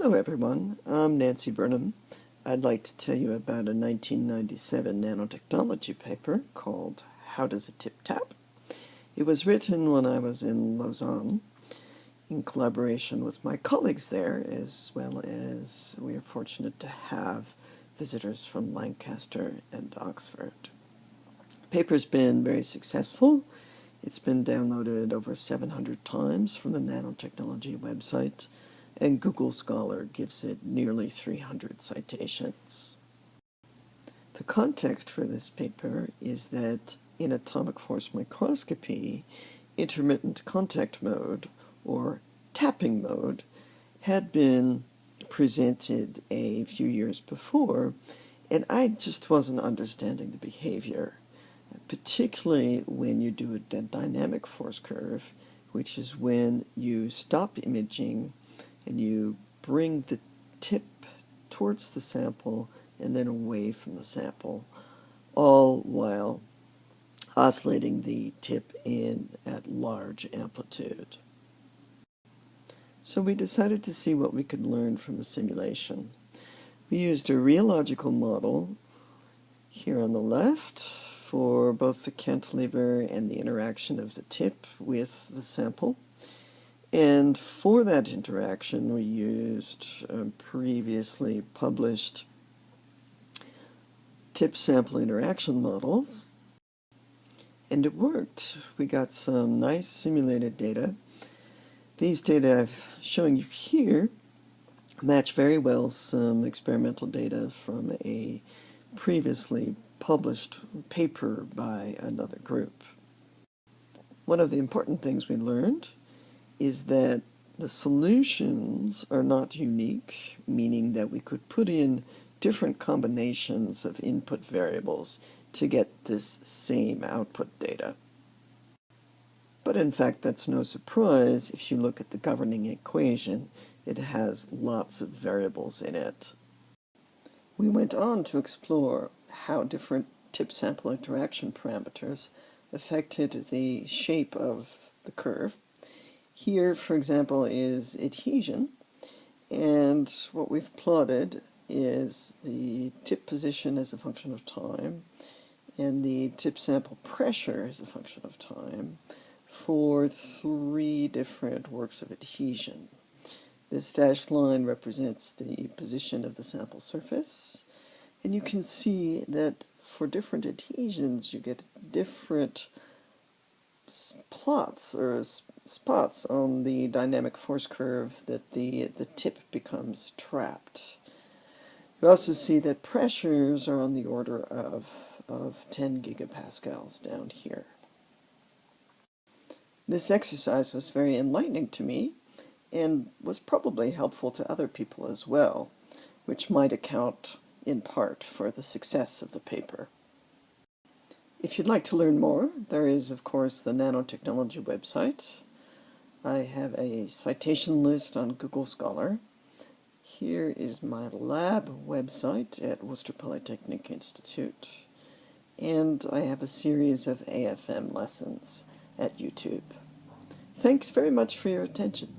Hello everyone, I'm Nancy Burnham. I'd like to tell you about a 1997 nanotechnology paper called How Does a Tip Tap? It was written when I was in Lausanne in collaboration with my colleagues there, as well as we are fortunate to have visitors from Lancaster and Oxford. The paper's been very successful. It's been downloaded over 700 times from the nanotechnology website, and Google Scholar gives it nearly 300 citations. The context for this paper is that in atomic force microscopy, intermittent contact mode, or tapping mode, had been presented a few years before, and I just wasn't understanding the behavior, particularly when you do a dynamic force curve, which is when you stop imaging and you bring the tip towards the sample and then away from the sample, all while oscillating the tip in at large amplitude. So we decided to see what we could learn from the simulation. We used a rheological model here on the left for both the cantilever and the interaction of the tip with the sample. And for that interaction, we used previously published tip-sample interaction models, and it worked. We got some nice simulated data. These data I'm showing you here match very well some experimental data from a previously published paper by another group. One of the important things we learned is that the solutions are not unique, meaning that we could put in different combinations of input variables to get this same output data. But in fact, that's no surprise. If you look at the governing equation, it has lots of variables in it. We went on to explore how different tip-sample interaction parameters affected the shape of the curve. Here, for example, is adhesion, and what we've plotted is the tip position as a function of time and the tip sample pressure as a function of time for 3 different works of adhesion. This dashed line represents the position of the sample surface, and you can see that for different adhesions you get different plots or spots on the dynamic force curve that the tip becomes trapped. You also see that pressures are on the order of 10 gigapascals down here. This exercise was very enlightening to me and was probably helpful to other people as well, which might account in part for the success of the paper. If you'd like to learn more, there is, of course, the nanotechnology website. I have a citation list on Google Scholar. Here is my lab website at Worcester Polytechnic Institute. And I have a series of AFM lessons at YouTube. Thanks very much for your attention.